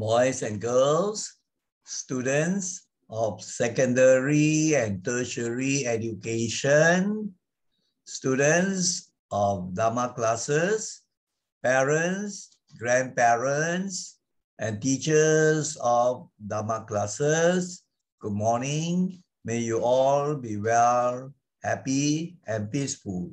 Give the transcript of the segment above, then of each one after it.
boys and girls, students of secondary and tertiary education, students of Dhamma classes, parents, grandparents, and teachers of Dhamma classes. Good morning. May you all be well, happy, and peaceful.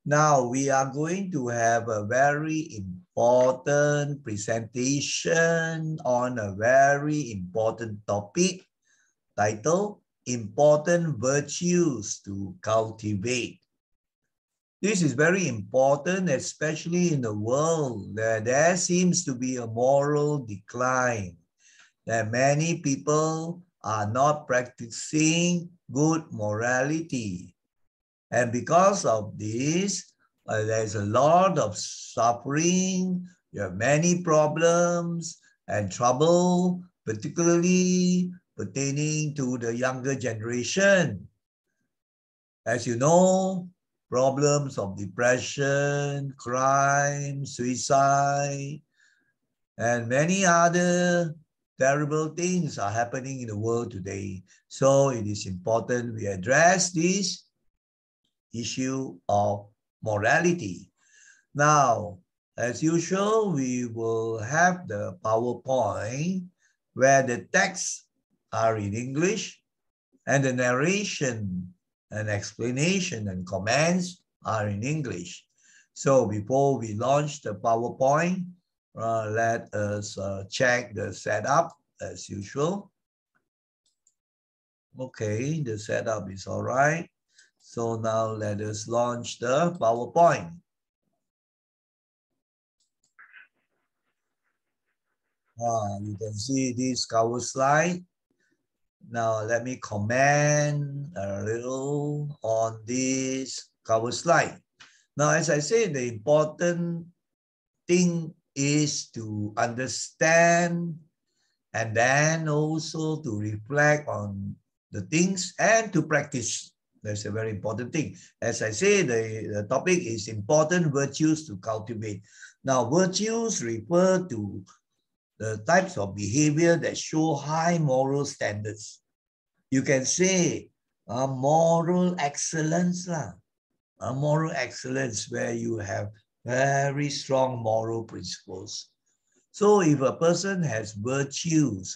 Now we are going to have a very important presentation on a very important topic titled Important Virtues to Cultivate. This is very important, especially in a world that there seems to be a moral decline, that many people are not practicing good morality. And because of this, there's a lot of suffering, you have many problems and trouble, particularly pertaining to the younger generation. As you know, problems of depression, crime, suicide, and many other terrible things are happening in the world today. So it is important we address this issue of morality. Now, as usual, we will have the PowerPoint where the texts are in English and the narration and explanation and comments are in English. So before we launch the PowerPoint, let us check the setup as usual. Okay, the setup is all right. So now let us launch the PowerPoint. You can see this cover slide. Now let me comment a little on this cover slide. Now, as I said, the important thing is to understand and then also to reflect on the things and to practice. That's a very important thing. As I say, the topic is important virtues to cultivate. Now, virtues refer to the types of behavior that show high moral standards. You can say moral excellence, moral excellence where you have very strong moral principles. So if a person has virtues,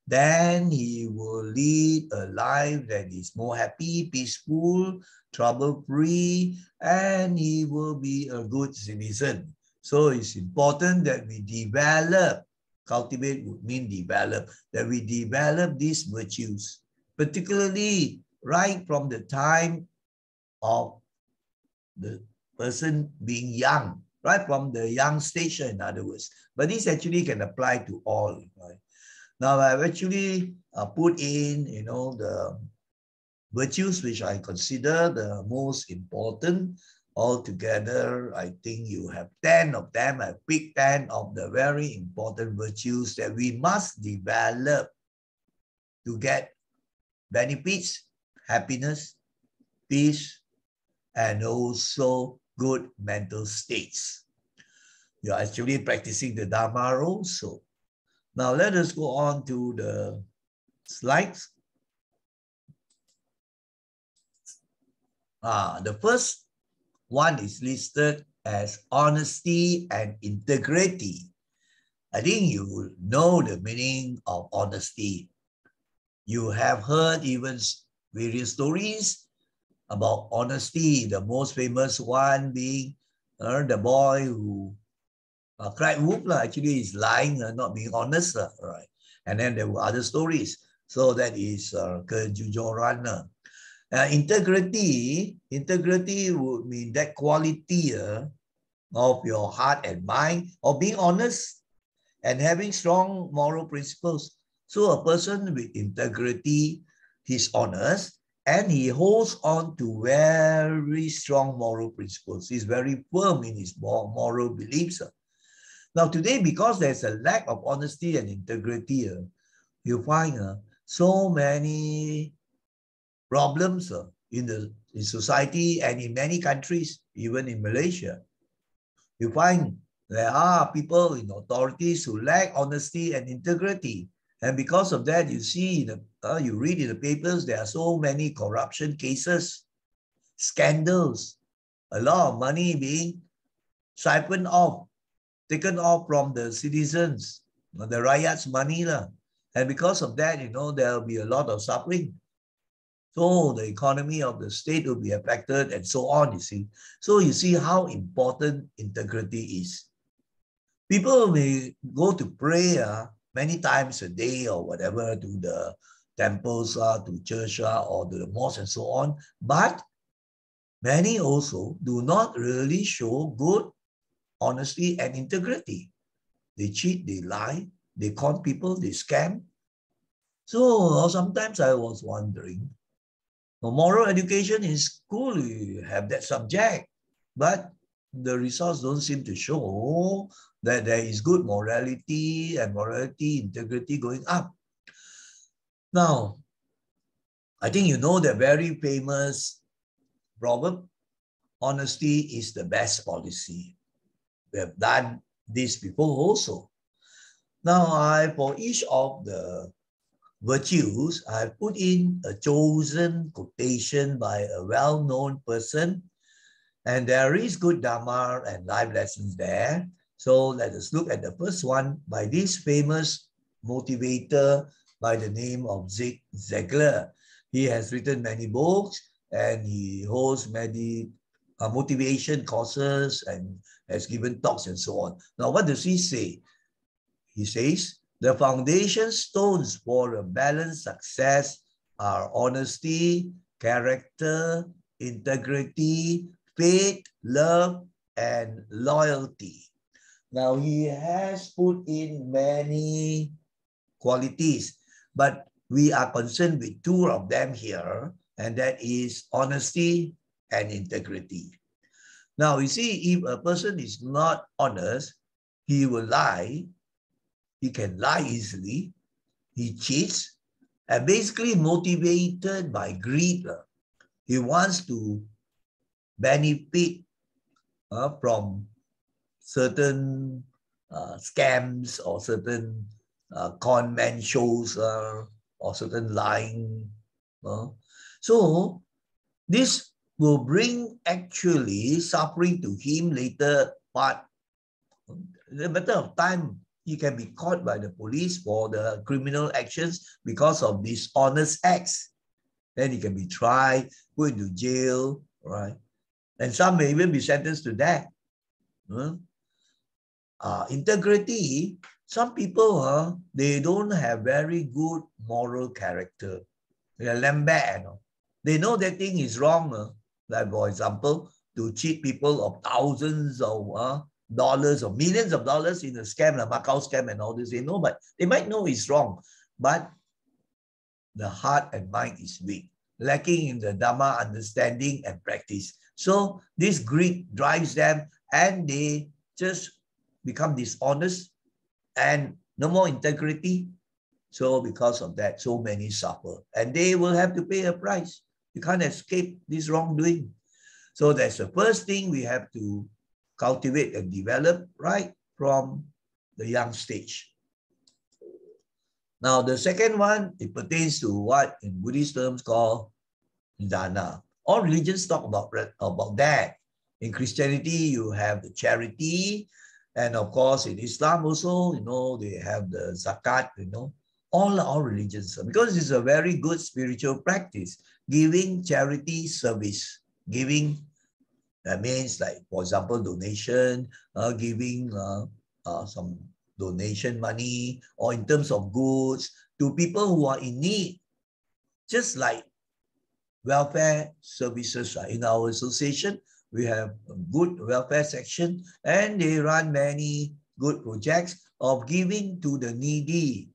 then he will lead a life that is more happy, peaceful, trouble-free, and he will be a good citizen. So it's important that we develop, cultivate would mean develop, that we develop these virtues, particularly right from the time of the person being young, right from the young stage, in other words. But this actually can apply to all, right? Now, I've actually put in, the virtues which I consider the most important. Altogether, I think you have 10 of them. I picked 10 of the very important virtues that we must develop to get benefits, happiness, peace, and also good mental states. You're actually practicing the Dhamma also. Now let us go on to the slides. The first one is listed as honesty and integrity. I think you know the meaning of honesty. You have heard even various stories about honesty, the most famous one being the boy who cried wolf, actually is lying, not being honest, right? And then there were other stories. So that is kejujuran. Integrity would mean that quality of your heart and mind, of being honest and having strong moral principles. So a person with integrity, he's honest, and he holds on to very strong moral principles. He's very firm in his moral beliefs. Now today, because there's a lack of honesty and integrity, you find so many problems in society and in many countries, even in Malaysia. You find There are people in authorities who lack honesty and integrity. And because of that, you see, you read in the papers, there are so many corruption cases, scandals, a lot of money being siphoned off, taken off from the citizens, the riots' money. And because of that, there will be a lot of suffering. So the economy of the state will be affected and so on, you see. So you see how important integrity is. People may go to pray many times a day or whatever to the temples, to church or to the mosque and so on. But many also do not really show good honesty and integrity. They cheat, they lie, they con people, they scam. So sometimes I was wondering, moral education in school, you have that subject, but the results don't seem to show that there is good morality and integrity going up. Now, I think you know the very famous proverb, honesty is the best policy. We have done this before also. Now, for each of the virtues, I put in a chosen quotation by a well-known person, and there is good Dhamma and life lessons there. So let us look at the first one by this famous motivator by the name of Zig Ziglar. He has written many books and he holds many motivation courses and has given talks and so on. Now, what does he say? He says, the foundation stones for a balanced success are honesty, character, integrity, faith, love, and loyalty. Now, he has put in many qualities, but we are concerned with two of them here, and that is honesty and integrity. Now, you see, if a person is not honest, he will lie. He can lie easily. He cheats, and basically motivated by greed. He wants to benefit from certain scams or certain con man shows or certain lying. So this will bring actually suffering to him later, but in a matter of time, he can be caught by the police for the criminal actions because of dishonest acts. Then he can be tried, put into jail, right? And some may even be sentenced to death. Integrity, some people, they don't have very good moral character. They are lambert. They know that thing is wrong. Like, for example, to cheat people of thousands of dollars or millions of dollars in a scam, a Macau scam and all this. They know, but they might know it's wrong. But the heart and mind is weak, lacking in the Dhamma understanding and practice. So this greed drives them and they just become dishonest and no more integrity. So because of that, so many suffer and they will have to pay a price. You can't escape this wrongdoing. So that's the first thing we have to cultivate and develop right from the young stage. Now, the second one, it pertains to what in Buddhist terms called dana. All religions talk about that. In Christianity, you have the charity. And of course, in Islam also, they have the zakat, all religions. Because it's a very good spiritual practice, giving charity service, giving, that means like, for example, donation, giving some donation money, or in terms of goods to people who are in need, just like welfare services. In our association, we have a good welfare section and they run many good projects of giving to the needy.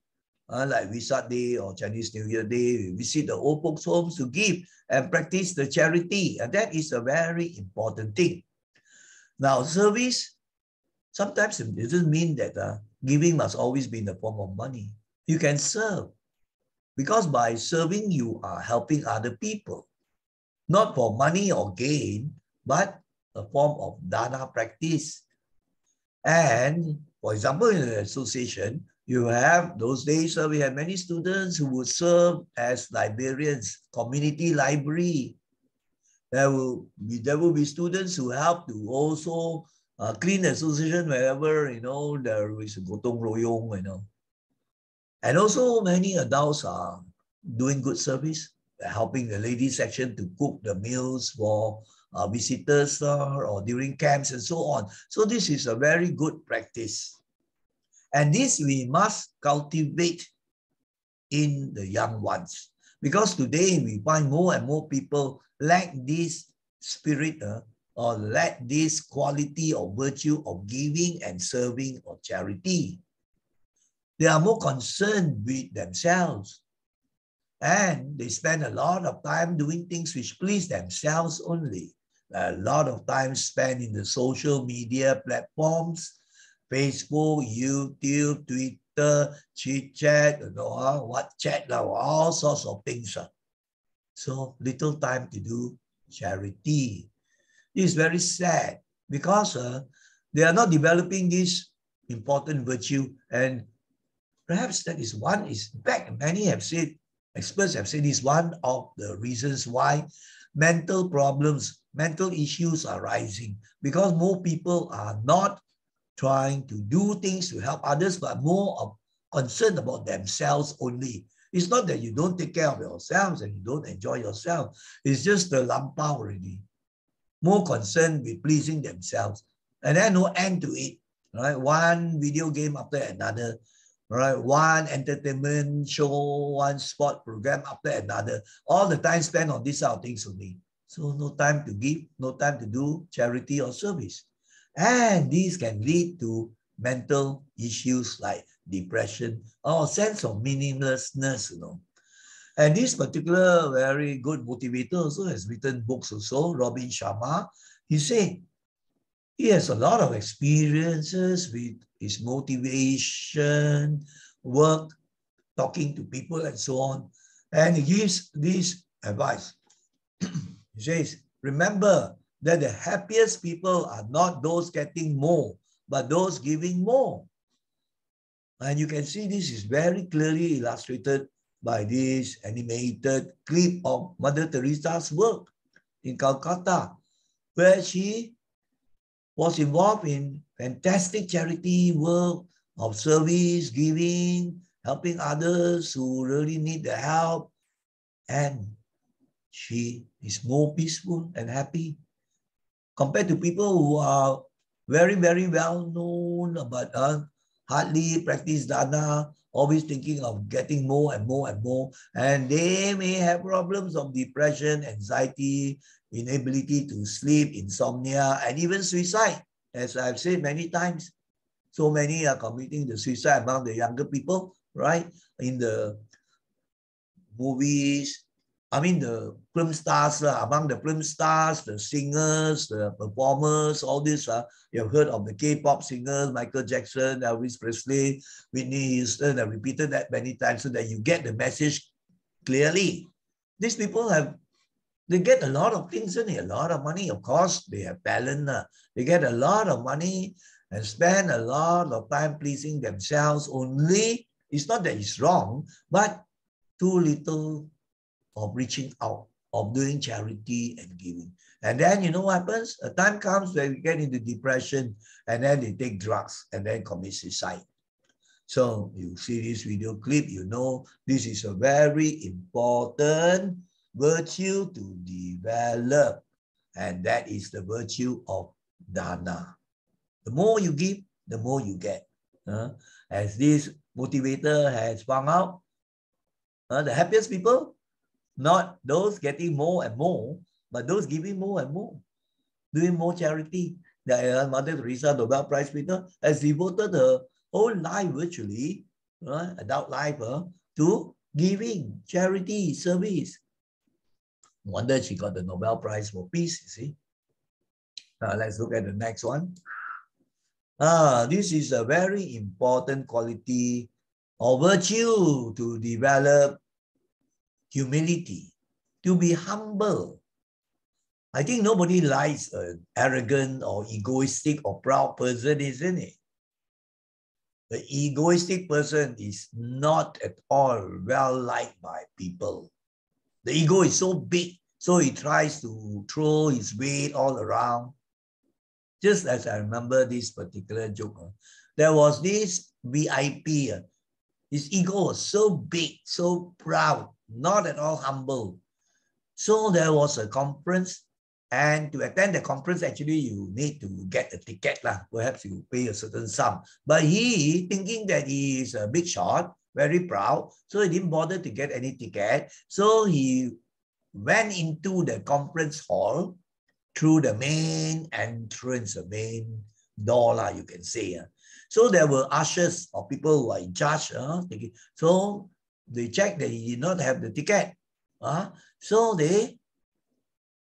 Like Vesak Day or Chinese New Year Day, we visit the old folks' homes to give and practice the charity. And that is a very important thing. Now, service, sometimes it doesn't mean that giving must always be in the form of money. You can serve. Because by serving, you are helping other people. Not for money or gain, but a form of dana practice. And for example, in the association, you have those days we had many students who would serve as librarians, community library. There will be students who help to also clean the association wherever, there is a gotong royong, And also many adults are doing good service, helping the ladies section to cook the meals for visitors or during camps and so on. So this is a very good practice. And this we must cultivate in the young ones. Because today we find more and more people lack this spirit or lack this quality or virtue of giving and serving or charity. They are more concerned with themselves. And they spend a lot of time doing things which please themselves only. A lot of time spent in the social media platforms, Facebook, YouTube, Twitter, chit-chat, WhatsApp, all sorts of things. So little time to do charity. This is very sad because they are not developing this important virtue, and perhaps that is one, in fact, many have said, experts have said is one of the reasons why mental problems, mental issues are rising, because more people are not trying to do things to help others, but more concerned about themselves only. It's not that you don't take care of yourselves and you don't enjoy yourself. It's just the lampao already. More concerned with pleasing themselves. And then no end to it. Right? One video game after another. Right? One entertainment show, one sport program after another. All the time spent on these sort of things only. So no time to give, no time to do charity or service. And these can lead to mental issues like depression or sense of meaninglessness, And this particular very good motivator also has written books also, Robin Sharma. He said he has a lot of experiences with his motivation, work, talking to people and so on. And he gives this advice. He says, remember that the happiest people are not those getting more, but those giving more. And you can see this is very clearly illustrated by this animated clip of Mother Teresa's work in Calcutta, where she was involved in fantastic charity work of service, giving, helping others who really need the help. And she is more peaceful and happy compared to people who are very, very well known but hardly practice dana, always thinking of getting more and more and more. And they may have problems of depression, anxiety, inability to sleep, insomnia, and even suicide, as I've said many times. So many are committing the suicide among the younger people, right? In the movies, the film stars, among the film stars, the singers, the performers, all this, you have heard of the K-pop singers, Michael Jackson, Elvis Presley, Whitney Houston. I repeated that many times so that you get the message clearly. These people they get a lot of things, a lot of money. Of course, they have talent. They get a lot of money and spend a lot of time pleasing themselves only. It's not that it's wrong, but too little of reaching out, of doing charity and giving. And then you know what happens? A time comes where we get into depression and then they take drugs and then commit suicide. So you see this video clip, this is a very important virtue to develop. And that is the virtue of dana. The more you give, the more you get. As this motivator has found out, the happiest people, not those getting more and more, but those giving more and more, doing more charity. The Mother Teresa, Nobel Prize winner, has devoted her whole life virtually, adult life, to giving, charity, service. No wonder she got the Nobel Prize for Peace, you see. Now let's look at the next one. This is a very important quality or virtue to develop: humility, to be humble. I think nobody likes an arrogant or egoistic or proud person, isn't it? The egoistic person is not at all well liked by people. The ego is so big, so he tries to throw his weight all around. Just as I remember this particular joke, there was this VIP, his ego was so big, so proud, not at all humble. So there was a conference, and to attend the conference, actually, you need to get a ticket. Perhaps you pay a certain sum. But he, thinking that he is a big shot, very proud, so he didn't bother to get any ticket. So he went into the conference hall through the main entrance, the main door, you can say. So there were ushers or people who are in charge. So they checked that he did not have the ticket. So they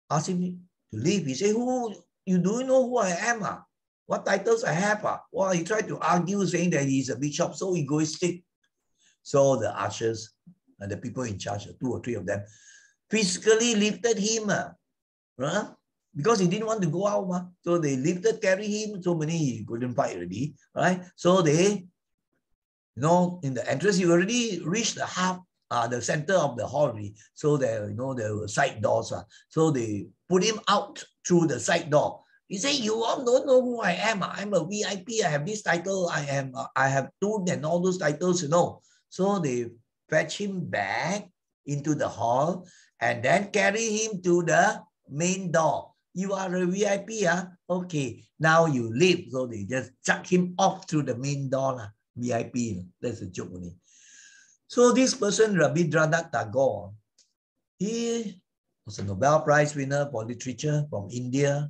asked him to leave. He said, you do know who I am? What titles I have? Well, he tried to argue, saying that he's a bishop, so egoistic. So the ushers and the people in charge, 2 or 3 of them, physically lifted him. Because he didn't want to go out. So they lifted, carry him. So many he couldn't fight already. Right? So they, in the entrance, you already reached the center of the hall. So there, there were side doors. So they put him out through the side door. He said, you all don't know who I am. I'm a VIP. I have this title. I have 2 and all those titles, So they fetch him back into the hall and then carry him to the main door. You are a VIP, Okay, now you leave. So they just chuck him off through the main door. VIP, that's a joke only. So this person, Rabindranath Tagore, he was a Nobel Prize winner for literature from India.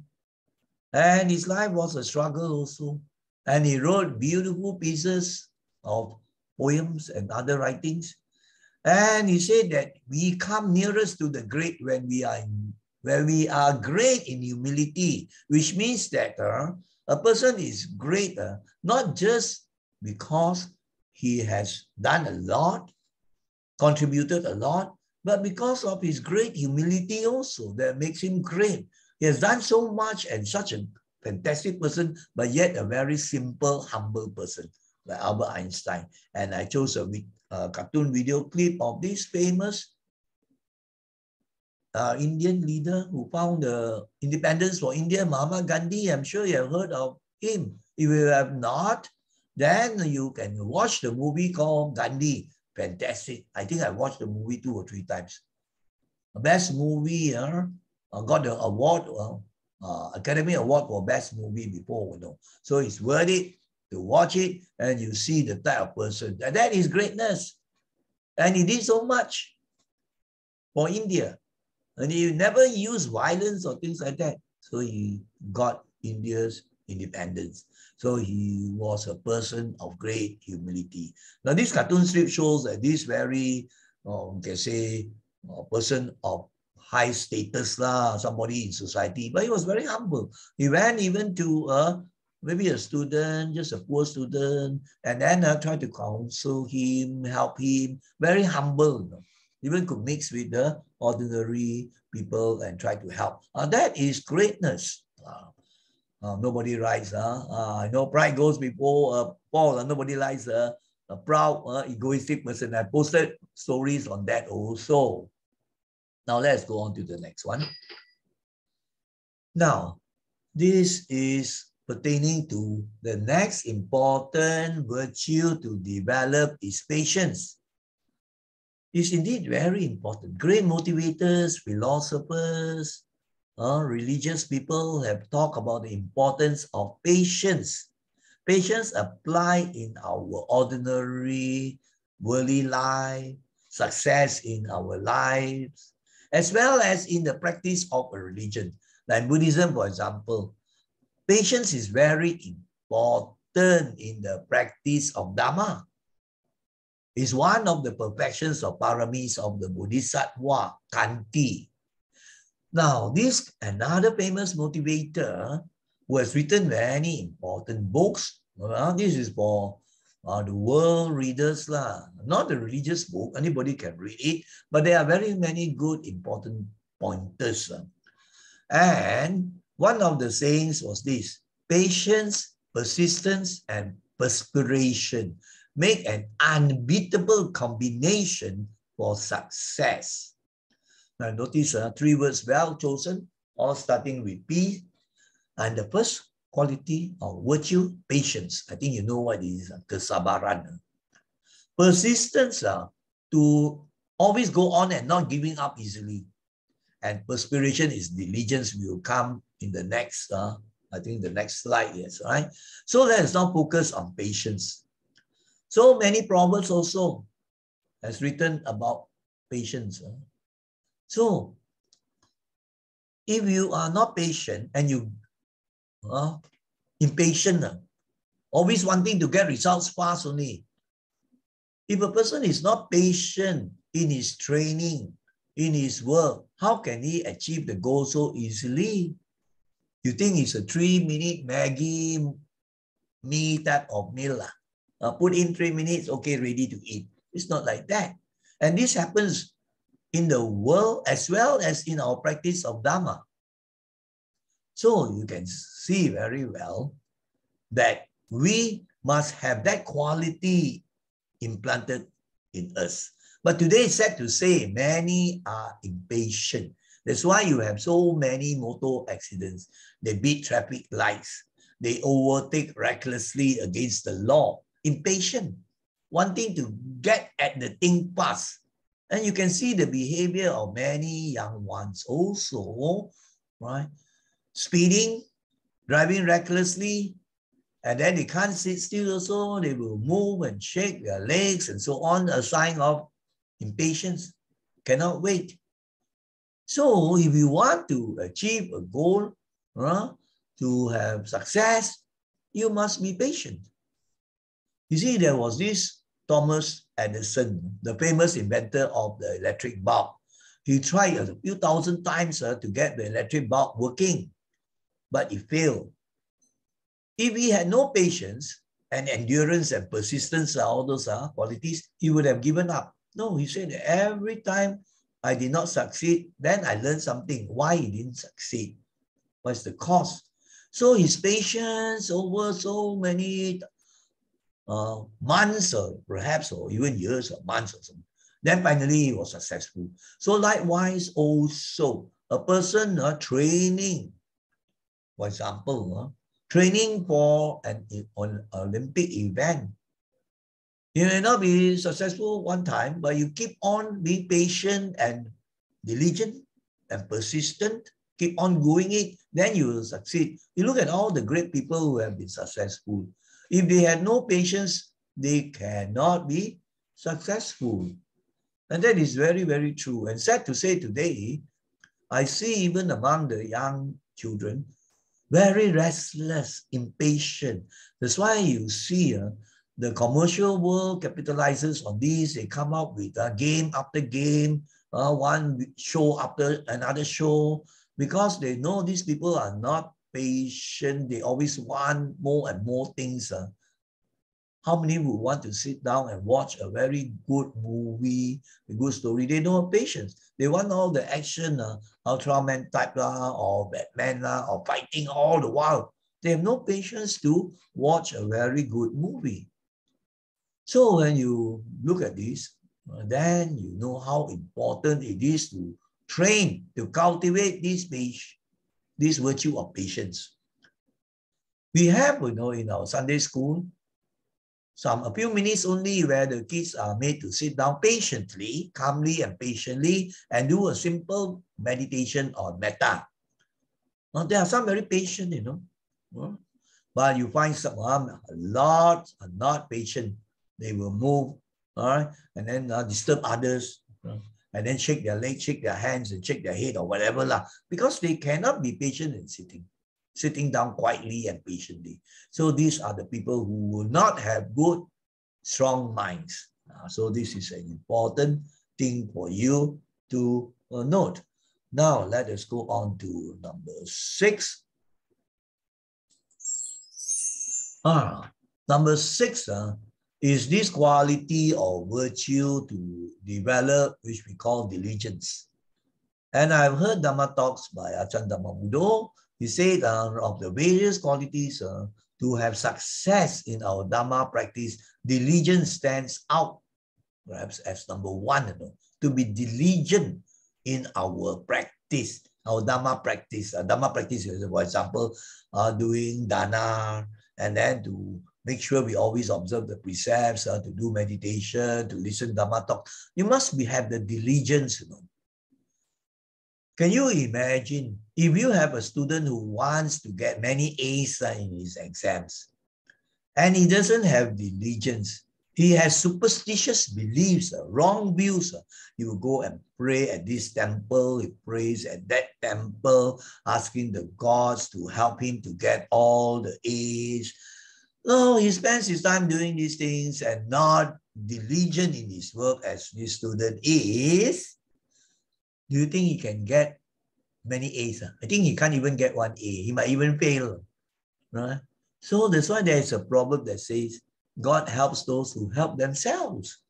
And his life was a struggle also. And he wrote beautiful pieces of poems and other writings. And he said that we come nearest to the great when we are great in humility, which means that a person is great not just because he has done a lot, contributed a lot, but because of his great humility also that makes him great. He has done so much and such a fantastic person, but yet a very simple, humble person like Albert Einstein. And I chose a cartoon video clip of this famous Indian leader who found the independence for India, Mahatma Gandhi. I'm sure you have heard of him. If you have not, then you can watch the movie called Gandhi. Fantastic. I think I watched the movie 2 or 3 times. The best movie, got the award, Academy Award for best movie before. So it's worth it to watch it, and you see the type of person. And that is greatness. And he did so much for India. And he never used violence or things like that. So he got India's independence. So he was a person of great humility. Now this cartoon strip shows that this very, you can say, a person of high status, somebody in society, but he was very humble. He went even to maybe a student, just a poor student, and then tried to counsel him, help him, very humble. Even could mix with the ordinary people and try to help. That is greatness. Nobody likes, I know pride goes before fall. Nobody likes a proud, egoistic person. I posted stories on that also. Now let's go on to the next one. Now, this is pertaining to the next important virtue to develop is patience. It's indeed very important. Great motivators, philosophers, religious people have talked about the importance of patience. Patience apply in our ordinary worldly life, success in our lives, as well as in the practice of a religion. Like Buddhism, for example, patience is very important in the practice of Dhamma. It's one of the perfections of paramis of the Bodhisattva, Kanti. Now, this another famous motivator who has written very important books. This is for the world readers, not the religious book. Anybody can read it, but there are very many good, important pointers. And one of the sayings was this: patience, persistence, and perspiration make an unbeatable combination for success. Now notice 3 words well chosen, all starting with P. And the first quality or virtue, patience. I think you know what it is, kesabaran. Persistence, to always go on and not giving up easily. And perspiration is diligence. We will come in the next, I think the next slide, yes, right? So let's now focus on patience. So many proverbs also has written about patience. So if you are not patient and you impatient, always wanting to get results fast only. If a person is not patient in his training, in his work, how can he achieve the goal so easily? You think it's a 3-minute Maggie me type of meal. Put in 3 minutes, okay, ready to eat. It's not like that. And this happens in the world as well as in our practice of Dhamma. So you can see very well that we must have that quality implanted in us. But today it's sad to say many are impatient. That's why you have so many motor accidents. They beat traffic lights. They overtake recklessly against the law. Impatient, wanting to get at the thing fast. And you can see the behavior of many young ones also, right? Speeding, driving recklessly, and then they can't sit still also. They will move and shake their legs and so on, a sign of impatience, cannot wait. So if you want to achieve a goal, to have success, you must be patient. You see, there was this Thomas Edison, the famous inventor of the electric bulb. He tried a few thousand times to get the electric bulb working, but he failed. If he had no patience and endurance and persistence, all those qualities, he would have given up. No, he said every time I did not succeed, then I learned something. Why he didn't succeed? What's the cause? So his patience over so many months or perhaps or even years or months or something, then finally he was successful. So likewise also, a person training, for example, training for an Olympic event. You may not be successful one time, but you keep on being patient and diligent and persistent, keep on doing it, then you will succeed. You look at all the great people who have been successful. If they had no patience, they cannot be successful. And that is very, very true. And sad to say today, I see even among the young children, very restless, impatient. That's why you see the commercial world capitalizes on this. They come up with game after game, one show after another show, because they know these people are not patient. They always want more and more things. How many would want to sit down and watch a very good movie, a good story? They don't have patience. They want all the action, Ultraman type or Batman or fighting all the while. They have no patience to watch a very good movie. So when you look at this, then you know how important it is to train, to cultivate this virtue of patience. We have, in our Sunday school, a few minutes only where the kids are made to sit down patiently, calmly and patiently, and do a simple meditation on metta. Now, there are some very patient, but you find some a lot are not patient. They will move, all right, and then disturb others, and then shake their legs, shake their hands, and shake their head or whatever, because they cannot be patient in sitting down quietly and patiently. So these are the people who will not have good, strong minds. So this is an important thing for you to note. Now let us go on to number 6. Number 6 is this quality or virtue to develop, which we call diligence. And I've heard Dhamma talks by Ajahn Dhamma. He said of the various qualities to have success in our Dhamma practice, diligence stands out, perhaps as number one, to be diligent in our practice, our Dhamma practice. Dhamma practice is, for example, doing dana, and then to make sure we always observe the precepts, to do meditation, to listen to Dhamma talk. You must have the diligence, Can you imagine if you have a student who wants to get many A's in his exams and he doesn't have diligence, he has superstitious beliefs, wrong views. He will go and pray at this temple, he prays at that temple, asking the gods to help him to get all the A's. No, he spends his time doing these things and not diligent in his work as this student is. Do you think he can get many A's? I think he can't even get one A. He might even fail. Right? So that's why there is a proverb that says, God helps those who help themselves.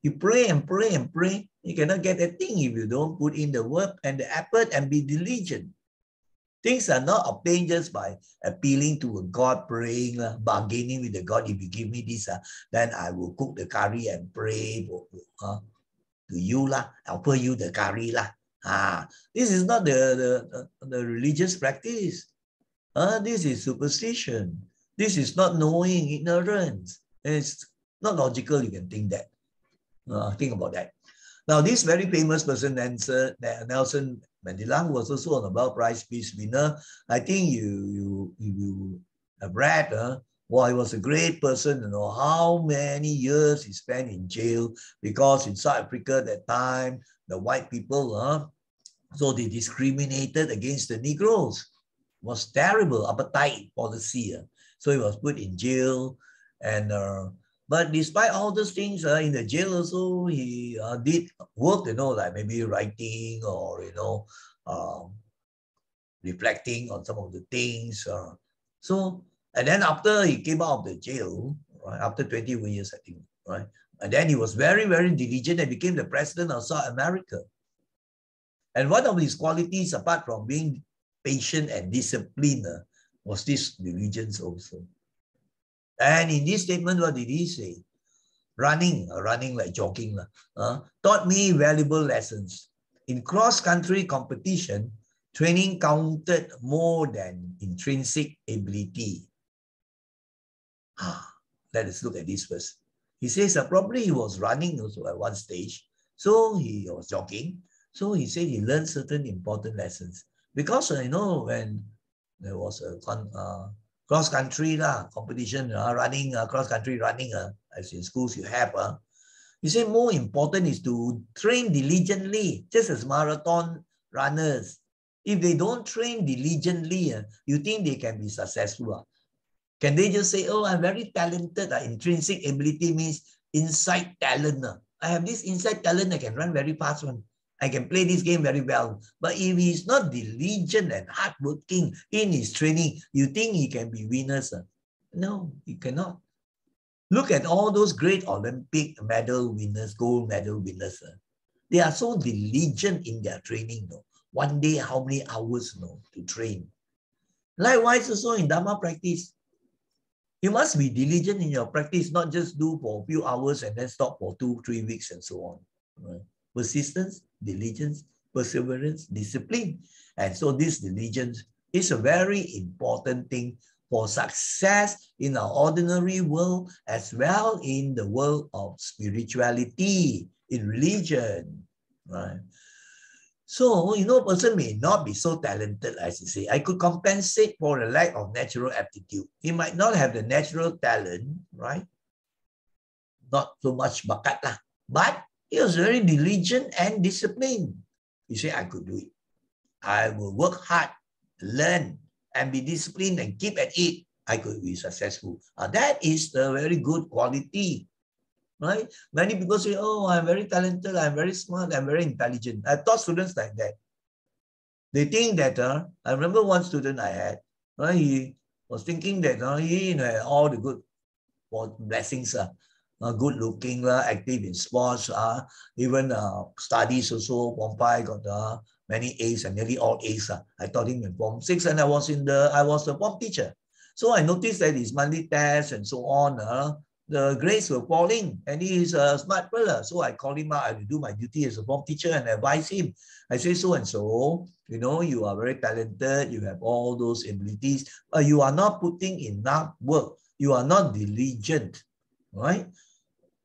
You pray and pray and pray. You cannot get a thing if you don't put in the work and the effort and be diligent. Things are not obtained just by appealing to a God, praying, bargaining with the God. If you give me this, then I will cook the curry and pray to you. I'll pay you the curry. This is not the religious practice. This is superstition. This is not knowing, ignorance. It's not logical, you can think that. Think about that. Now, this very famous person, Nelson Mandela, who was also a Nobel Prize Peace winner, I think you have read, he was a great person, how many years he spent in jail because in South Africa at that time, the white people, so they discriminated against the Negroes. It was terrible, apartheid policy. So he was put in jail. And but despite all those things, in the jail also, he did work, like maybe writing or, reflecting on some of the things. And then after he came out of the jail, right, after 21 years, I think, right? And then he was very, very diligent and became the president of South America. And one of his qualities, apart from being patient and disciplined, was this diligence also. And in this statement, what did he say? Running like jogging, taught me valuable lessons. In cross-country competition, training counted more than intrinsic ability. Let us look at this first. He says probably he was running also at one stage. So he was jogging. So he said he learned certain important lessons. Because, when there was a cross-country competition, running, cross-country running, as in schools you have, he said more important is to train diligently, just as marathon runners. If they don't train diligently, you think they can be successful? Can they just say, oh, I'm very talented? Intrinsic ability means inside talent. I have this inside talent, I can run very fast one. I can play this game very well. But if he's not diligent and hardworking in his training, you think he can be winners? No, he cannot. Look at all those great Olympic medal winners, gold medal winners. They are so diligent in their training. One day, how many hours to train? Likewise, also in Dhamma practice, you must be diligent in your practice, not just do for a few hours and then stop for 2-3 weeks and so on. Right? Persistence, diligence, perseverance, discipline. And so this diligence is a very important thing for success in our ordinary world as well in the world of spirituality, in religion. Right? So, a person may not be so talented, as you say. I could compensate for the lack of natural aptitude. He might not have the natural talent, right? Not so much bakat lah. But he was very diligent and disciplined. He said, I could do it. I will work hard, learn, and be disciplined and keep at it. I could be successful. That is the very good quality. Right? Many people say, oh, I'm very talented, I'm very smart, I'm very intelligent. I've taught students like that. They think that, I remember one student I had, he was thinking that he had all the good blessings, good looking, active in sports, even studies also. Pompai got many A's and nearly all A's. I taught him in Form 6 and I was the form teacher. So I noticed that his monthly tests and so on, the grades were falling and he is a smart fella. So I called him out. I do my duty as a form teacher and advise him. I say, so and so, you know, you are very talented. You have all those abilities, but you are not putting enough work. You are not diligent, right?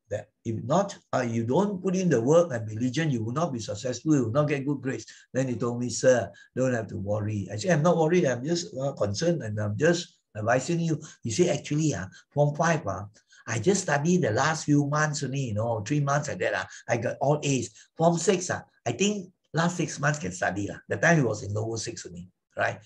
That if not, you don't put in the work and diligent, you will not be successful, you will not get good grades. Then he told me, sir, don't have to worry. I said, I'm not worried. I'm just concerned and I'm just advising you. He said, actually, Form 5, I just studied the last few months only, you know, 3 months like that. I got all A's. Form 6, I think last 6 months can study. The time he was in lower 6 only, right?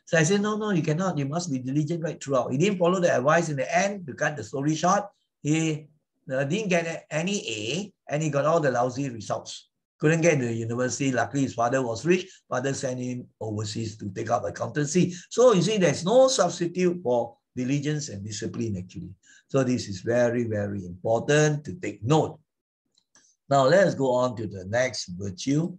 So I said, no, you cannot. You must be diligent right throughout. He didn't follow the advice in the end. To cut the story short, he didn't get any A and he got all the lousy results. Couldn't get into the university. Luckily, his father was rich. Father sent him overseas to take up accountancy. So you see, there's no substitute for diligence and discipline actually. So this is very, very important to take note. Now let's go on to the next virtue.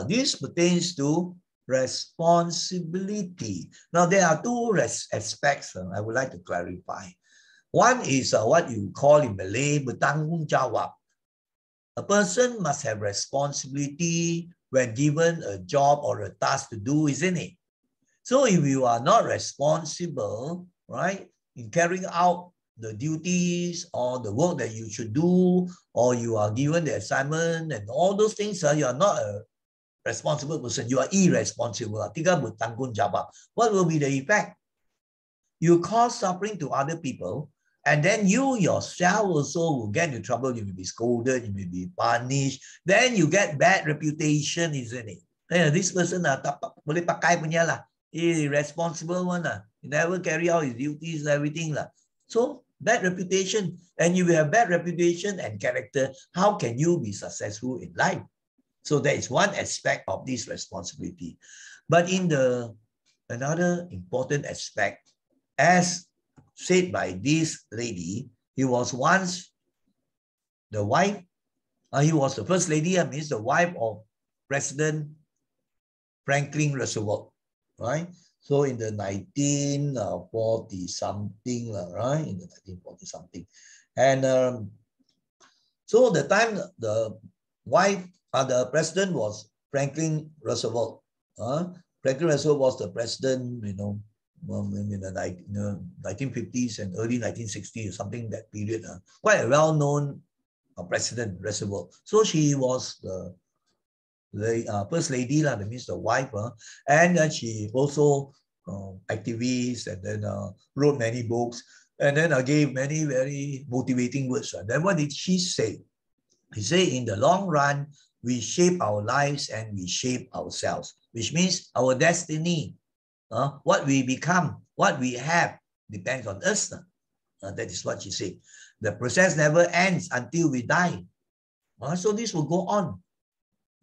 This pertains to responsibility. Now there are two aspects I would like to clarify. One is what you call in Malay bertanggung jawab. A person must have responsibility when given a job or a task to do, isn't it? So if you are not responsible, right, in carrying out the duties or the work that you should do, or you are given the assignment and all those things, you are not a responsible person. You are irresponsible. Tiga bertanggung jawab. What will be the effect? You cause suffering to other people, and then you yourself also will get into trouble. You may be scolded, you may be punished. Then you get bad reputation, isn't it? This person tak boleh pakai punya lah. Irresponsible one lah. He never carry out his duties and everything lah. So bad reputation, and you will have bad reputation and character. How can you be successful in life? So that is one aspect of this responsibility. But in another important aspect, as said by this lady, he was once the wife, he was the first lady, means the wife of President Franklin Roosevelt, right? So in the 1940 something, right? In the 1940 something. And so the time the wife, the president was Franklin Roosevelt. Franklin Roosevelt was the president, you know, in the 1950s and early 1960s, something that period. Quite a well-known president, Roosevelt. So she was the first lady, that means the wife, and then she also activist, and then wrote many books, and then gave many very motivating words. Then what did she say? She said, in the long run, we shape our lives and we shape ourselves, which means our destiny, what we become, what we have, depends on us. That is what she said. The process never ends until we die. So this will go on.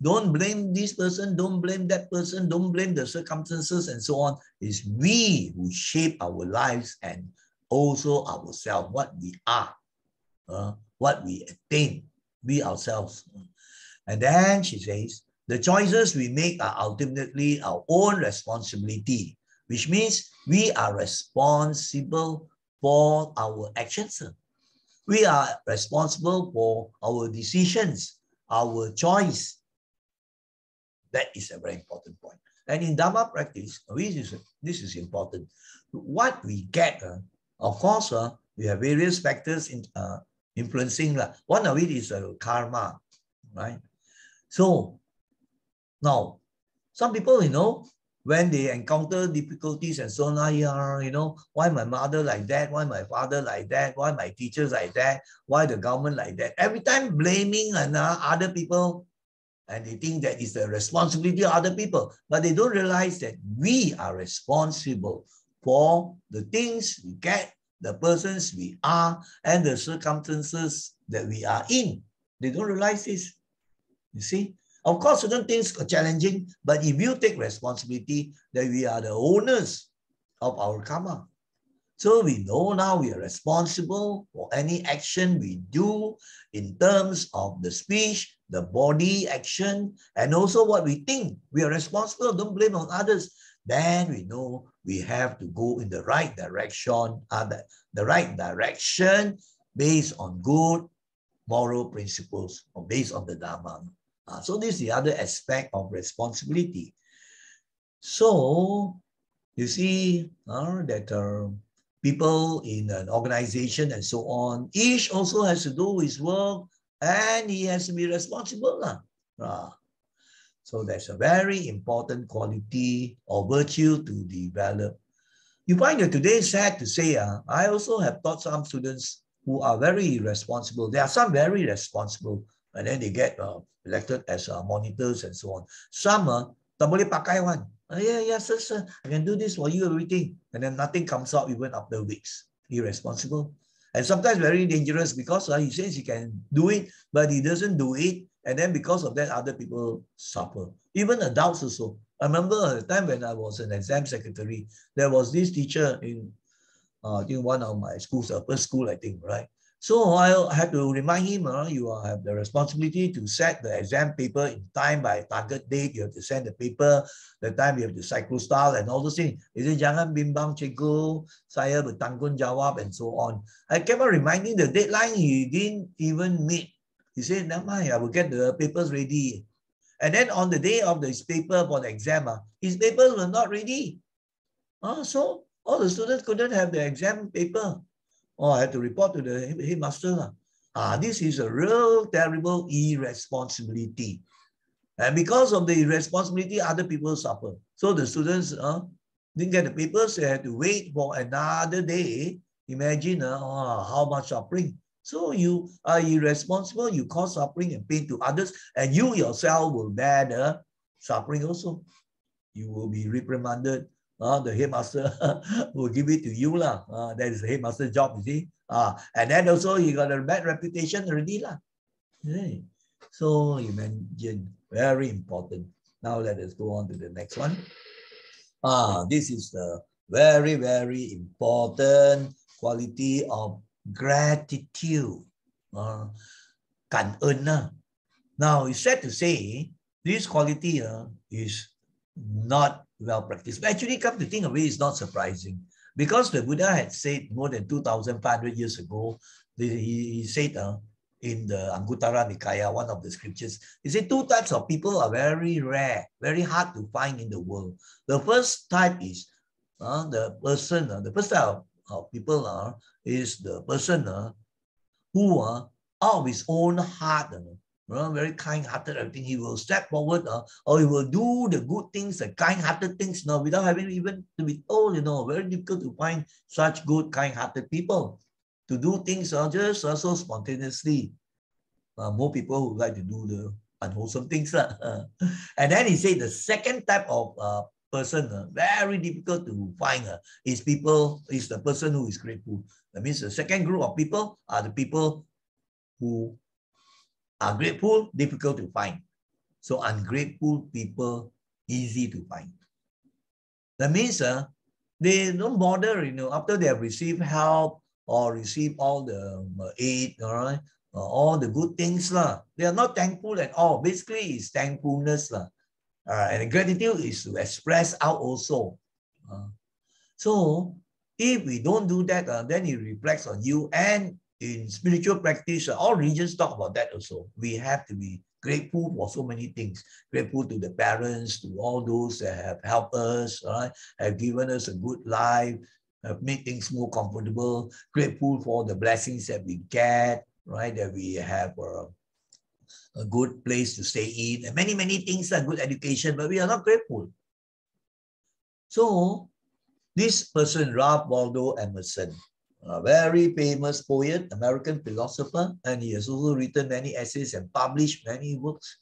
Don't blame this person, don't blame that person, don't blame the circumstances and so on. It's we who shape our lives and also ourselves, what we are, what we attain, we ourselves. And then she says, the choices we make are ultimately our own responsibility, which means we are responsible for our actions. We are responsible for our decisions, our choice. That is a very important point. And in Dhamma practice, this is important. What we get, of course, we have various factors influencing. One of it is karma, right? So now, some people, you know, when they encounter difficulties and so on, you know, why my mother like that? Why my father like that? Why my teachers like that? Why the government like that? Every time blaming other people, and they think that is the responsibility of other people, but they don't realize that we are responsible for the things we get, the persons we are, and the circumstances that we are in. They don't realize this. You see? Of course, certain things are challenging, but if you take responsibility, that we are the owners of our karma. So we know now we are responsible for any action we do in terms of the speech, the body action, and also what we think. We are responsible, don't blame on others. Then we know we have to go in the right direction, the right direction based on good moral principles or based on the Dhamma. So this is the other aspect of responsibility. So you see that people in an organization and so on, each also has to do his work and he has to be responsible. So that's a very important quality or virtue to develop. You find that today, sad to say, I also have taught some students who are very responsible. There are some very responsible, and then they get elected as monitors and so on. Some tak boleh pakai one. Yeah, sir, I can do this for you, everything. And then nothing comes out even after weeks. Irresponsible. And sometimes very dangerous because he says he can do it, but he doesn't do it. And then because of that, other people suffer. Even adults also. I remember a time when I was an exam secretary, there was this teacher in one of my schools, first school, I think, right? So I had to remind him, you have the responsibility to set the exam paper in time by target date. You have to send the paper, the time you have to cycle style and all those things. He said, jangan bimbang cikgu, saya bertanggungjawab and so on. I kept on reminding the deadline, he didn't even meet. He said, never mind, I will get the papers ready. And then on the day of his paper for the exam, his papers were not ready. So all the students couldn't have the exam paper. I had to report to the headmaster. This is a real terrible irresponsibility. And because of the irresponsibility, other people suffer. So the students didn't get the papers. They had to wait for another day. Imagine how much suffering. So you are irresponsible, you cause suffering and pain to others, and you yourself will bear the suffering also. You will be reprimanded. The headmaster will give it to you. That is the headmaster's job, you see. And then also you got a bad reputation already. Right. So you mentioned, very important. Now let us go on to the next one. This is the very, very important quality of gratitude. Cảm ơn. Now it's sad to say this quality is not well practiced. But actually, come to think of it, it's not surprising. Because the Buddha had said more than 2,500 years ago, he said in the Anguttara Nikaya, one of the scriptures, he said two types of people are very rare, very hard to find in the world. The first type is the first type of people is the person who out of his own heart, very kind-hearted, everything, he will step forward or he will do the good things, the kind-hearted things without having even to be told. Very difficult to find such good, kind-hearted people to do things just so spontaneously. More people who like to do the unwholesome things. And then he said the second type of person, very difficult to find, is the person who is grateful. That means the second group of people are the people who are grateful, difficult to find. So ungrateful people, easy to find. That means they don't bother, after they have received help or received all the aid, all the good things. They are not thankful at all. Basically, it's thankfulness. And gratitude is to express out also. So if we don't do that, then it reflects on you. And in spiritual practice, all religions talk about that also. We have to be grateful for so many things. Grateful to the parents, to all those that have helped us, have given us a good life, have made things more comfortable. Grateful for the blessings that we get, that we have a good place to stay in, and many, many things, good education, but we are not grateful. So this person, Ralph Waldo Emerson, a very famous poet, American philosopher, and he has also written many essays and published many books,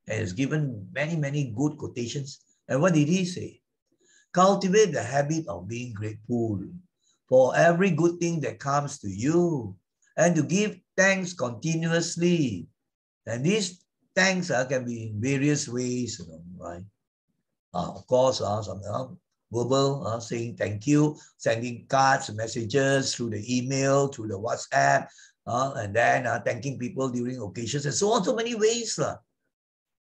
and has given many, many good quotations. And what did he say? Cultivate the habit of being grateful for every good thing that comes to you, and to give thanks continuously. And these thanks can be in various ways, right? Of course, some verbal, saying thank you, sending cards, messages through the email, through the WhatsApp, and then thanking people during occasions and so on, so many ways.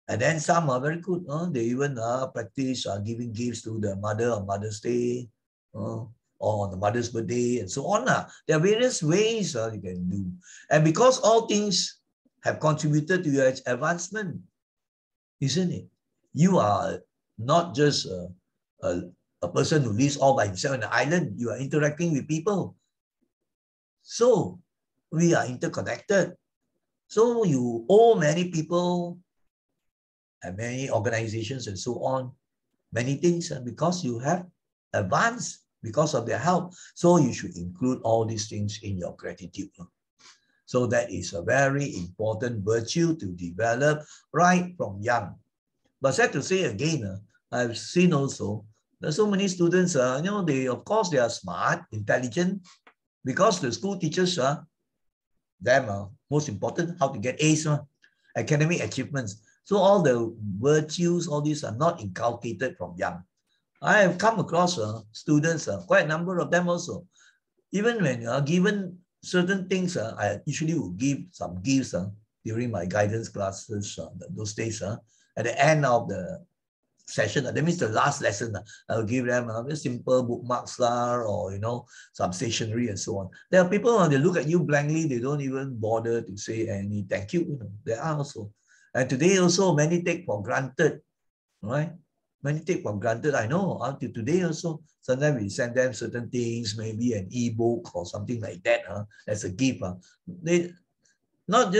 And then some are very good. They even practice giving gifts to the mother on Mother's Day, or on the mother's birthday, and so on. There are various ways you can do. And because all things have contributed to your advancement, isn't it? You are not just a person who lives all by himself on an island. You are interacting with people. So we are interconnected. So you owe many people and many organizations and so on, many things, because you have advanced because of their help. So you should include all these things in your gratitude. So that is a very important virtue to develop right from young. But sad to say again, I've seen also, there's so many students, they, of course, they are smart, intelligent, because the school teaches them most important, how to get A's, academic achievements. So all the virtues, all these are not inculcated from young. I have come across students, quite a number of them also. Even when given certain things, I usually would give some gifts during my guidance classes those days. At the end of the session, that means the last lesson, I'll give them very simple bookmarks or some stationery and so on. There are people they look at you blankly, they don't even bother to say any thank you. There are also. And today also many take for granted, right? Many take for granted. I know until today also, sometimes we send them certain things, maybe an e-book or something like that as a gift. They not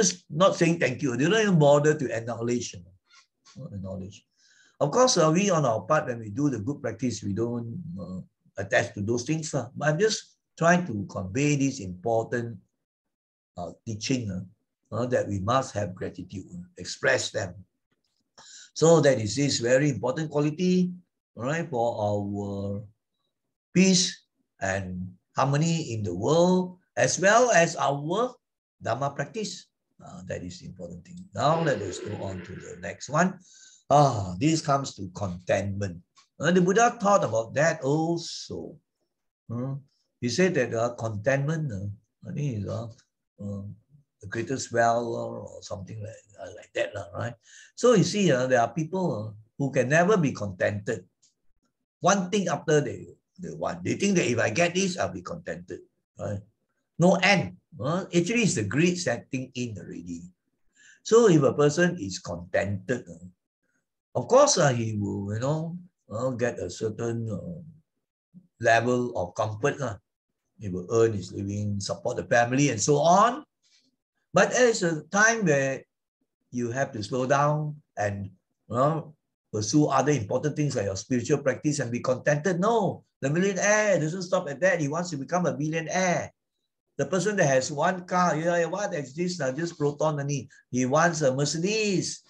saying thank you. They don't even bother to acknowledge. Of course, we on our part, when we do the good practice, we don't attach to those things. But I'm just trying to convey this important teaching that we must have gratitude, express them. So that is this very important quality, right, for our peace and harmony in the world, as well as our Dhamma practice. That is the important thing. Now let us go on to the next one. This comes to contentment. The Buddha thought about that also. He said that contentment, I think is the greatest wealth or something like that, right? So you see, there are people who can never be contented. One thing after they want. They think that if I get this, I'll be contented, right? No end. Actually, it's the greed setting in already. So if a person is contented, of course, he will, get a certain level of comfort. He will earn his living, support the family, and so on. But there's a time where you have to slow down and pursue other important things like your spiritual practice and be contented. No, the millionaire doesn't stop at that. He wants to become a billionaire. The person that has one car, what is this? Just Proton money. He wants a Mercedes.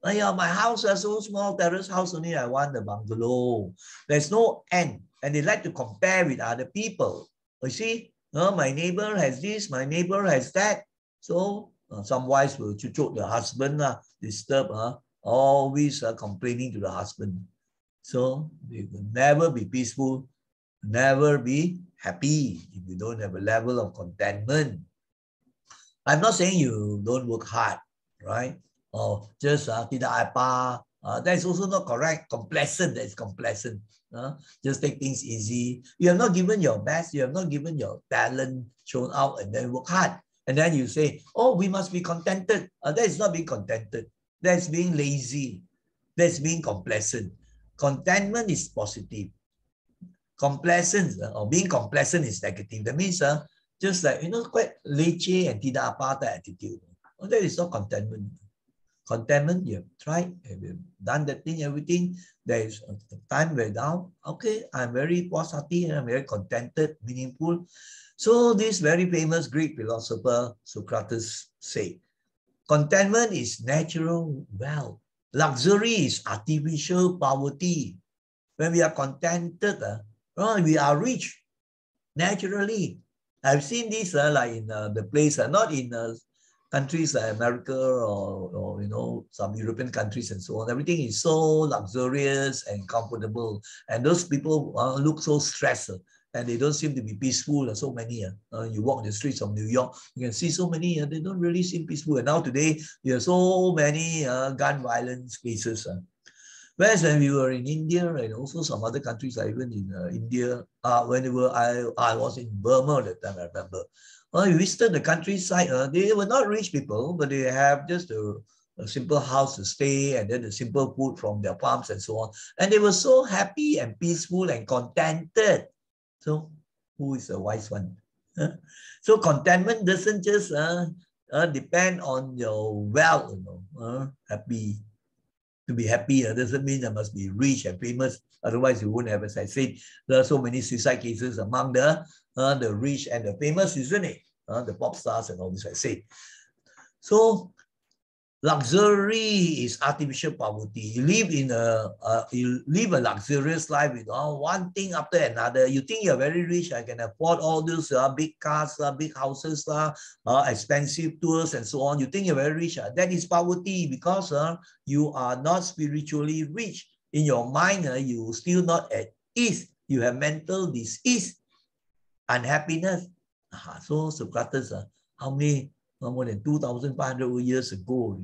My house is so small, terrace house only. I want the bungalow. There's no end. And they like to compare with other people. You see, my neighbor has this, my neighbor has that. So some wives will chuchuk the husband, disturb, always complaining to the husband. So they will never be peaceful, never be happy if you don't have a level of contentment. I'm not saying you don't work hard, right? Or just tidak apa. That is also not correct. Complacent, that is complacent. Just take things easy. You have not given your best. You have not given your talent shown out and then work hard. And then you say, oh, we must be contented. That is not being contented. That's being lazy. That's being complacent. Contentment is positive. Complacence or being complacent is negative. That means just like, quite leceh and tidak apa attitude. That is not contentment. Contentment, you have tried, you have done that thing, everything. There is a time where down, okay, I'm very positive, I'm very contented, meaningful. So this very famous Greek philosopher, Socrates, said, contentment is natural wealth. Luxury is artificial poverty. When we are contented, we are rich naturally. I've seen this like in the place, not in countries like America or some European countries and so on. Everything is so luxurious and comfortable, and those people look so stressed. and they don't seem to be peaceful. So many. You walk the streets of New York, you can see so many. They don't really seem peaceful. And now today, there are so many gun violence cases. Whereas when we were in India and also some other countries, like even in India, whenever I was in Burma at that time, I remember. We visited the countryside. They were not rich people, but they have just a simple house to stay and then the simple food from their farms and so on. And they were so happy and peaceful and contented. So who is the wise one? So contentment doesn't just depend on your wealth, happy. To be happy doesn't mean I must be rich and famous. Otherwise, you won't have, as I said, there are so many suicide cases among the rich and the famous, isn't it? The pop stars and all this, I said. So luxury is artificial poverty. You live a luxurious life with one thing after another. You think you're very rich. I can afford all those big cars, big houses, expensive tours and so on. You think you're very rich. That is poverty because you are not spiritually rich. In your mind, you still not at ease. You have mental disease, unhappiness. So Socrates, how many? More than 2,500 years ago,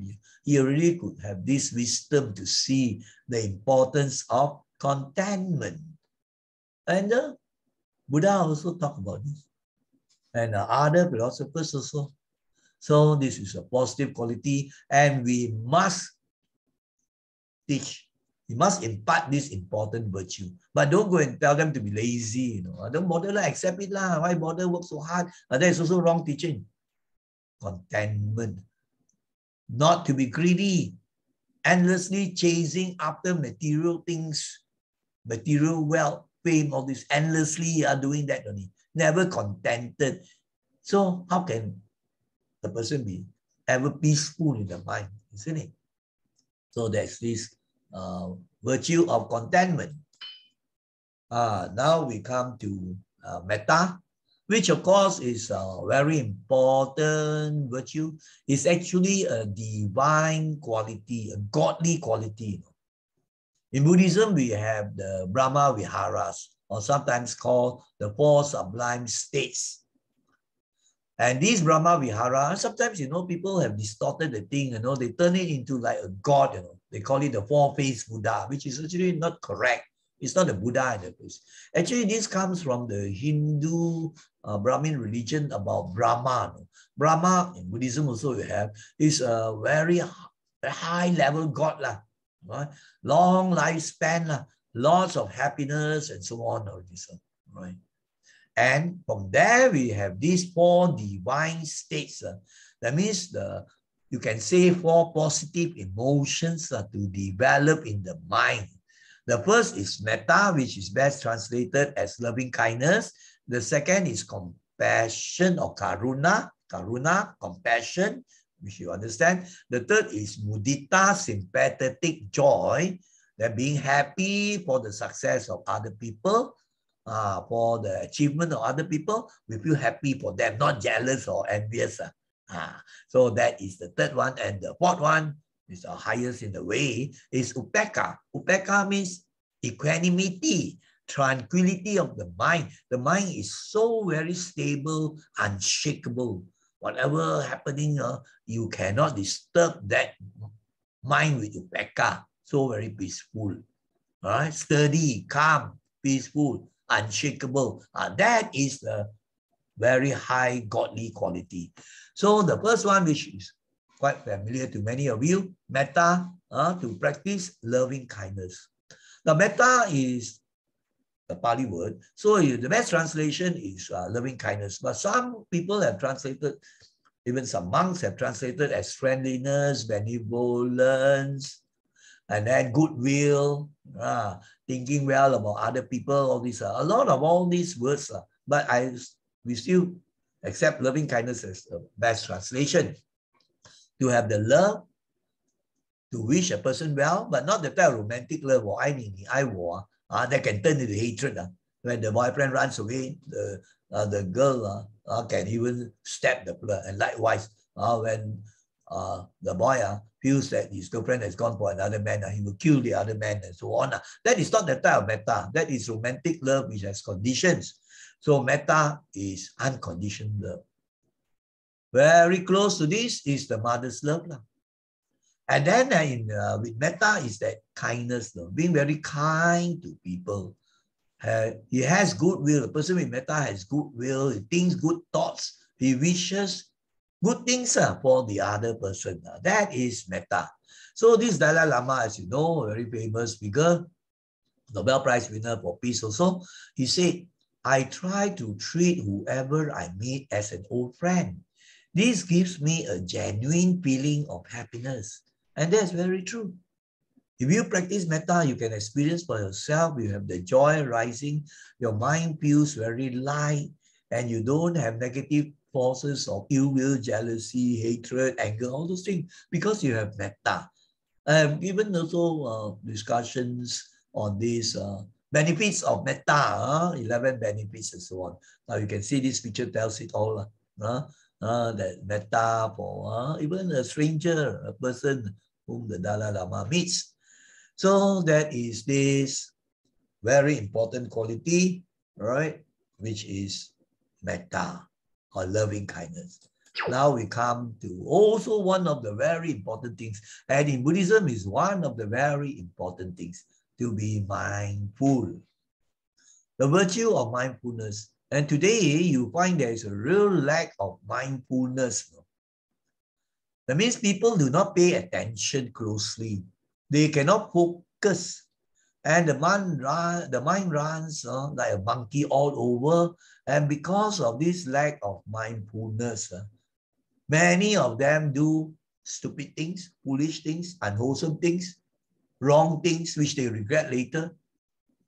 he already could have this wisdom to see the importance of contentment. And Buddha also talked about this. And other philosophers also. So this is a positive quality and we must teach. We must impart this important virtue. But don't go and tell them to be lazy. Don't bother, accept it. Why bother work so hard? That is also wrong teaching. Contentment, not to be greedy, endlessly chasing after material things, material wealth, fame, all this, endlessly are doing that only, never contented. So how can the person be ever peaceful in the mind, isn't it? So there's this virtue of contentment. Now we come to metta, which of course is a very important virtue. It's actually a divine quality, a godly quality. In Buddhism, we have the Brahma Viharas, or sometimes called the four sublime states. And these Brahma Viharas, sometimes, people have distorted the thing, they turn it into like a god, They call it the four-faced Buddha, which is actually not correct. It's not a Buddha in the place. Actually, this comes from the Hindu Brahmin religion about Brahma. Brahma, in Buddhism also you have, is a very high-level god. Right? Long lifespan, lots of happiness and so on. Right? And from there, we have these four divine states. That means you can say four positive emotions to develop in the mind. The first is metta, which is best translated as loving kindness. The second is compassion or karuna, compassion, which you understand. The third is mudita, sympathetic joy, that being happy for the success of other people, for the achievement of other people. We feel happy for them, not jealous or envious. So that is the third one. And the fourth one, is the highest in the way, is upekkha. Upekkha means equanimity, tranquility of the mind. The mind is so very stable, unshakable. Whatever happening, you cannot disturb that mind with upekkha. So very peaceful, right? Steady, calm, peaceful, unshakable. That is the very high godly quality. So the first one, which is quite familiar to many of you, metta, to practice loving kindness. Now, metta is the Pali word, so the best translation is loving kindness. But some people have translated, even some monks have translated as friendliness, benevolence, and then goodwill, thinking well about other people, all these. A lot of all these words, but we still accept loving kindness as the best translation. To have the love, to wish a person well, but not the type of romantic love or I mean, I war, that can turn into hatred. When the boyfriend runs away, the girl can even stab the blood. And likewise, when the boy feels that his girlfriend has gone for another man, he will kill the other man and so on. That is not the type of metta. That is romantic love which has conditions. So metta is unconditional love. Very close to this is the mother's love. And then with metta is that kindness, being very kind to people. He has goodwill. A person with metta has goodwill. He thinks good thoughts. He wishes good things for the other person. That is metta. So this Dalai Lama, as you know, a very famous figure, Nobel Prize winner for peace also, he said, I try to treat whoever I meet as an old friend. This gives me a genuine feeling of happiness. And that's very true. If you practice metta, you can experience for yourself, you have the joy rising, your mind feels very light, and you don't have negative forces of ill will, jealousy, hatred, anger, all those things, because you have metta. I have given also discussions on these benefits of metta, 11 benefits and so on. Now you can see this picture tells it all. That metta for even a stranger, a person whom the Dalai Lama meets. So that is this very important quality, right? Which is metta, or loving kindness. Now we come to also one of the very important things, and in Buddhism is one of the very important things, to be mindful. The virtue of mindfulness. And today you find there is a real lack of mindfulness. That means people do not pay attention closely. They cannot focus. And the mind runs like a monkey all over. And because of this lack of mindfulness, many of them do stupid things, foolish things, unwholesome things, wrong things, which they regret later,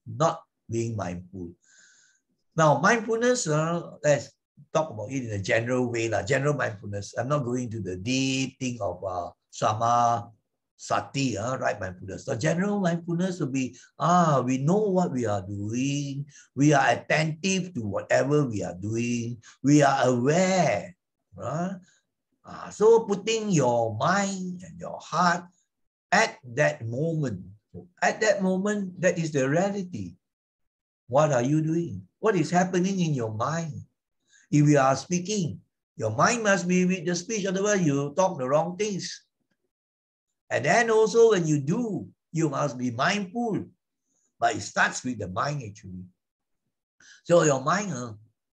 not being mindful. Now, mindfulness, let's talk about it in a general way, general mindfulness. I'm not going to the deep thing of sama, sati, right mindfulness. The general mindfulness will be, we know what we are doing. We are attentive to whatever we are doing. We are aware. So putting your mind and your heart at that moment. At that moment, that is the reality. What are you doing? What is happening in your mind? If you are speaking, your mind must be with the speech, otherwise you talk the wrong things. And then also when you do, you must be mindful. But it starts with the mind actually. So your mind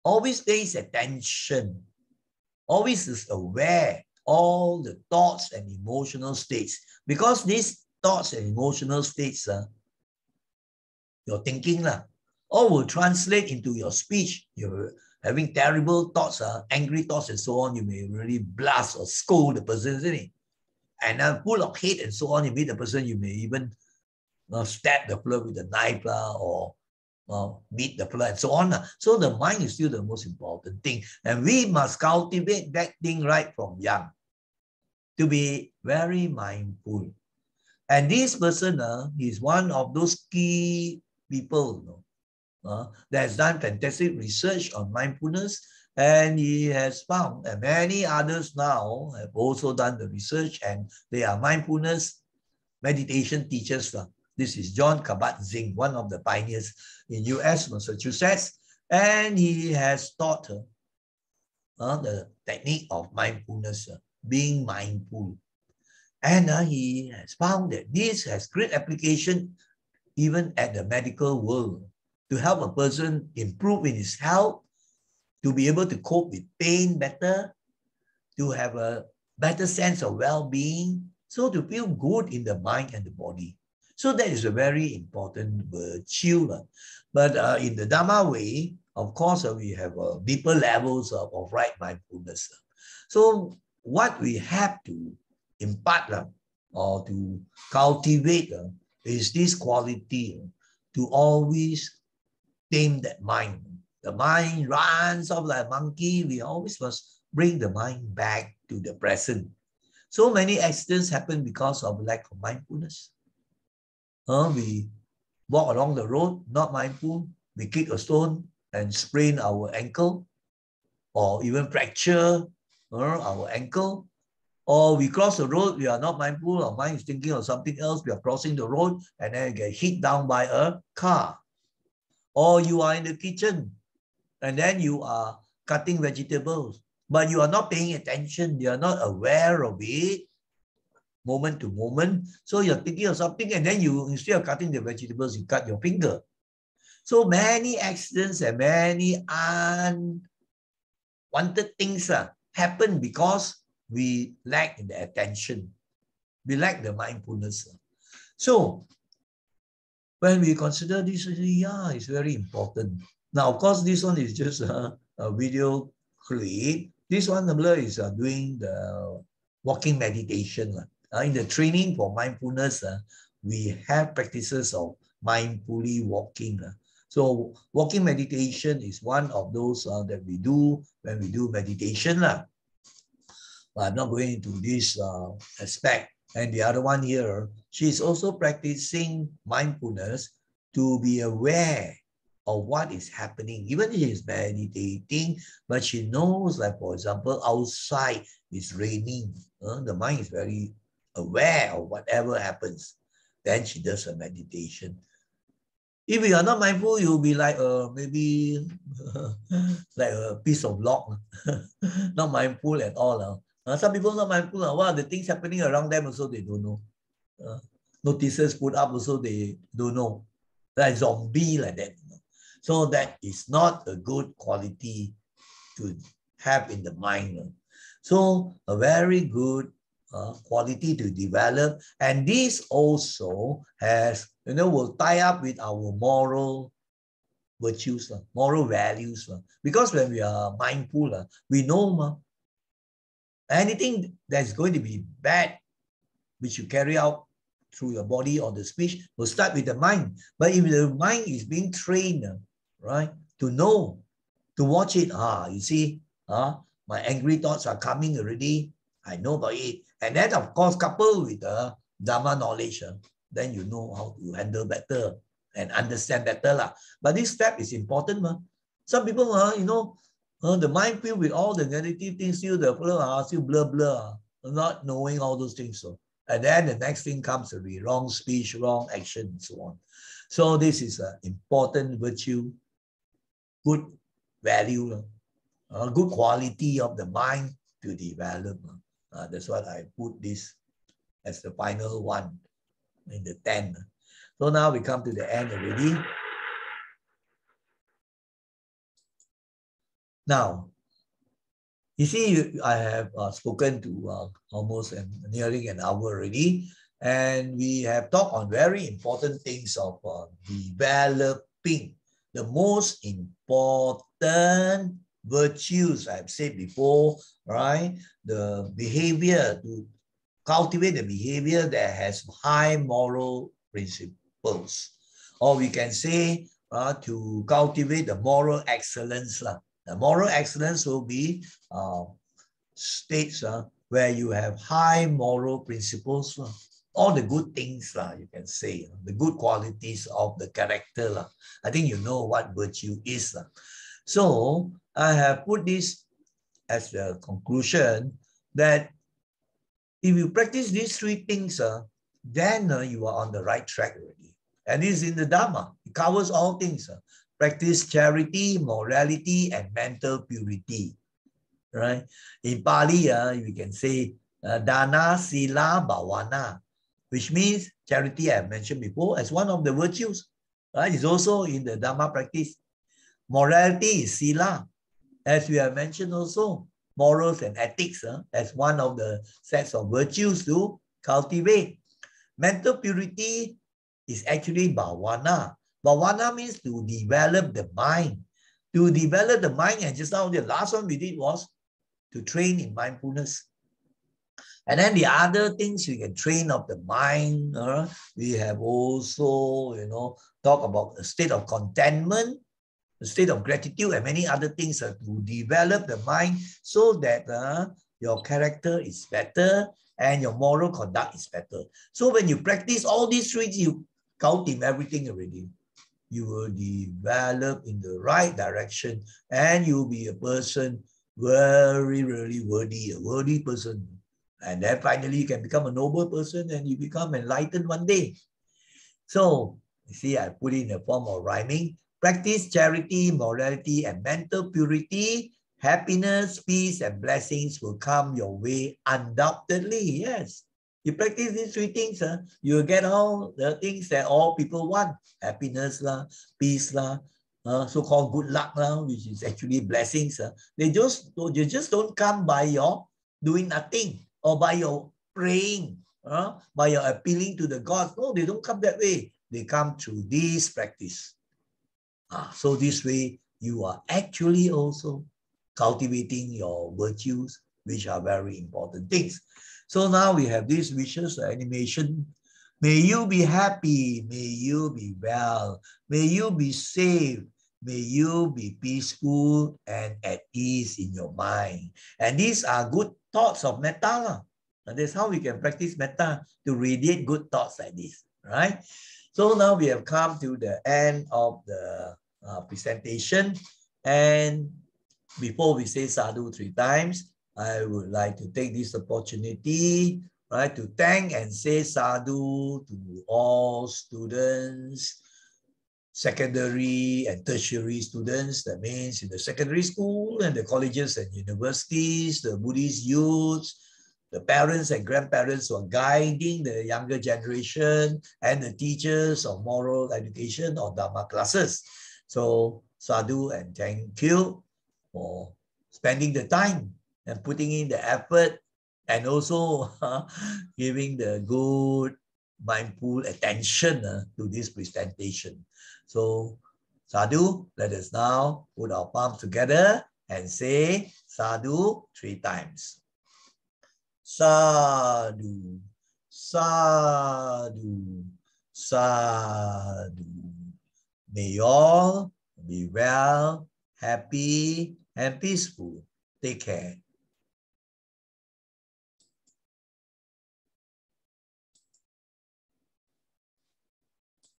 always pays attention, always is aware all the thoughts and emotional states. Because these thoughts and emotional states, your thinking, all will translate into your speech. You're having terrible thoughts, angry thoughts and so on. You may really blast or scold the person, isn't it? And full of hate and so on, you meet the person, you may even stab the fella with a knife or beat the fella and so on. So the mind is still the most important thing. And we must cultivate that thing right from young to be very mindful. And this person is one of those key people that has done fantastic research on mindfulness, and he has found, and many others now have also done the research, and they are mindfulness meditation teachers. This is John Kabat-Zinn, one of the pioneers in US, Massachusetts, and he has taught the technique of mindfulness, being mindful. And he has found that this has great application even at the medical world, to help a person improve in his health, to be able to cope with pain better, to have a better sense of well-being, so to feel good in the mind and the body. So that is a very important virtue. But in the Dhamma way, of course, we have deeper levels of right mindfulness. So what we have to impart or to cultivate is this quality to always tame that mind. The mind runs off like a monkey. We always must bring the mind back to the present. So many accidents happen because of lack of mindfulness. We walk along the road, not mindful. We kick a stone and sprain our ankle, or even fracture our ankle. Or we cross the road, we are not mindful, our mind is thinking of something else, we are crossing the road and then get hit down by a car. Or you are in the kitchen and then you are cutting vegetables, but you are not paying attention, you are not aware of it, moment to moment. So you're thinking of something, and then you, instead of cutting the vegetables, you cut your finger. So many accidents and many unwanted things happen because we lack the attention. We lack the mindfulness. So when we consider this, yeah, it's very important. Now, of course, this one is just a video clip. This one, Namla, is doing the walking meditation. In the training for mindfulness, we have practices of mindfully walking. So walking meditation is one of those that we do when we do meditation. But I'm not going into this aspect. And the other one here, she's also practicing mindfulness to be aware of what is happening. Even if she's meditating, but she knows, like, for example, outside it's raining. The mind is very aware of whatever happens. Then she does a meditation. If you are not mindful, you'll be like maybe like a piece of log, not mindful at all. Some people not mindful. What are the things happening around them also they don't know. Notices put up also they don't know. Like zombie like that. So that is not a good quality to have in the mind. So a very good quality to develop, and this also has, will tie up with our moral virtues, moral values. Because when we are mindful, we know anything that's going to be bad, which you carry out through your body or the speech, will start with the mind. But if the mind is being trained, right, to know, to watch it, you see, my angry thoughts are coming already, I know about it. And then, of course, coupled with the Dhamma knowledge, then you know how to handle better and understand better. But this step is important. Some people, the mind filled with all the negative things, still blur, not knowing all those things. And then the next thing comes to be wrong speech, wrong action, and so on. So this is an important virtue, good value, good quality of the mind to develop. That's what I put this as the final one in the 10. So now we come to the end already. Now, you see, I have spoken to almost nearing an hour already, and we have talked on very important things of developing the most important virtues I've said before, right? The behavior, to cultivate the behavior that has high moral principles. Or we can say to cultivate the moral excellence. The moral excellence will be states where you have high moral principles. All the good things, you can say, the good qualities of the character. I think you know what virtue is. So I have put this as the conclusion that if you practice these three things, then you are on the right track already. And this is in the Dhamma. It covers all things. Practice charity, morality, and mental purity. Right? In Pali, we can say Dana, Sila, Bhavana, which means charity, I have mentioned before, as one of the virtues. Right? It's also in the Dhamma practice. Morality is Sila, as we have mentioned also. Morals and ethics as one of the sets of virtues to cultivate. Mental purity is actually bhavana. Bhavana means to develop the mind. To develop the mind, and just now the last one we did was to train in mindfulness. And then the other things we can train of the mind. We have also, talk about a state of contentment, a state of gratitude, and many other things to develop the mind so that your character is better and your moral conduct is better. So when you practice all these three, you cultivate everything already. You will develop in the right direction, and you'll be a person very, really worthy, a worthy person. And then finally you can become a noble person and you become enlightened one day. So you see, I put it in a form of rhyming. Practice charity, morality, and mental purity. Happiness, peace, and blessings will come your way undoubtedly. Yes. You practice these three things, you will get all the things that all people want. Happiness, peace, so-called good luck, which is actually blessings. They just don't come by your doing nothing or by your praying, by your appealing to the gods. No, they don't come that way. They come through this practice. So this way, you are actually also cultivating your virtues, which are very important things. So now we have these wishes, animation. May you be happy. May you be well. May you be safe. May you be peaceful and at ease in your mind. And these are good thoughts of metta. And that's how we can practice metta, to radiate good thoughts like this, right? So now we have come to the end of the presentation. And before we say sadhu 3 times, I would like to take this opportunity, right, to thank and say sadhu to all students, secondary and tertiary students. That means in the secondary school and the colleges and universities, the Buddhist youths, the parents and grandparents who are guiding the younger generation, and the teachers of moral education or Dhamma classes. So sadhu and thank you for spending the time and putting in the effort, and also giving the good mindful attention to this presentation. So sadhu, let us now put our palms together and say sadhu 3 times. Sadhu, sadhu, sadhu. May you all be well, happy, and peaceful. Take care.